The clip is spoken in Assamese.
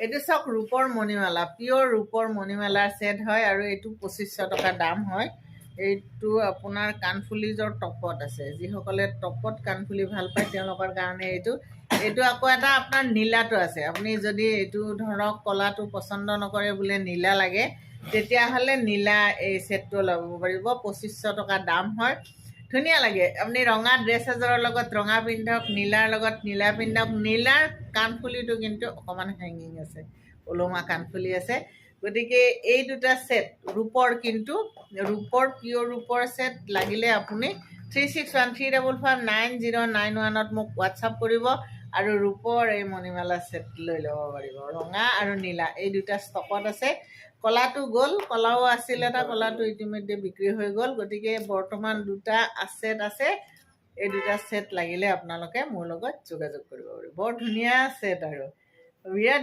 এইটো চাওক ৰূপৰ মণিমালা, পিয়'ৰ ৰূপৰ মণিমালাৰ ছেট হয় আৰু এইটো 2500 টকা দাম হয়। এইটো আপোনাৰ কাণফুলিযোৰ টপত আছে। যিসকলে টপত কাণফুলি ভাল পায় তেওঁলোকৰ কাৰণে এইটো। এইটো আকৌ এটা আপোনাৰ নীলাটো আছে। আপুনি যদি এইটো ধৰক ক'লাটো পচন্দ নকৰে, বোলে নীলা লাগে, তেতিয়াহ'লে নীলা এই ছেটটো ল'ব পাৰিব। 2500 টকা দাম হয়। ধুনীয়া লাগে। আপুনি ৰঙা ড্ৰেছ এযোৰৰ লগত ৰঙা পিন্ধক, নীলাৰ লগত নীলা পিন্ধক। নীলাৰ কাণফুলিটো কিন্তু অকণমান হেঙিং আছে, ওলোমা কাণফুলি আছে। গতিকে এই দুটা ছেট ৰূপৰ, কিন্তু ৰূপৰ পিয়'ৰ ৰূপৰ ছেট লাগিলে আপুনি 3613559091ত মোক হোৱাটছআপ কৰিব আৰু ৰূপৰ এই মণিমালা ছেট লৈ ল'ব পাৰিব। ৰঙা আৰু নীলা এই দুটা ষ্টকত আছে। কলাটো গ'ল, কলাও আছিল এটা, কলাটো ইতিমধ্যে বিক্ৰী হৈ গ'ল। গতিকে বৰ্তমান দুটা ছেট আছে। এই দুটা ছেট লাগিলে আপোনালোকে মোৰ লগত যোগাযোগ কৰিব পাৰিব। বৰ ধুনীয়া ছেট আৰু বিৰাট ধুনীয়া।